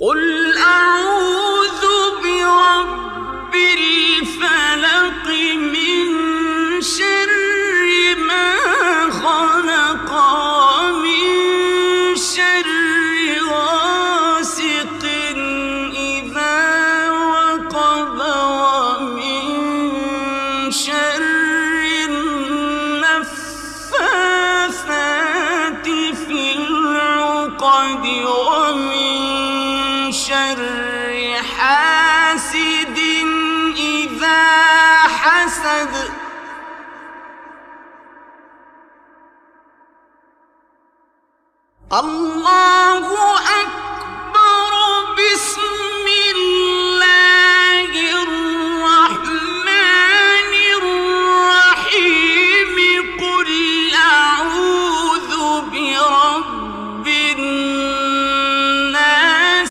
قل أعوذ برب الفلق من شر ما خلق ومن شر غاسق إذا وقب ومن شر النفاثات في العقد ومن شر حاسد إذا حسد. الله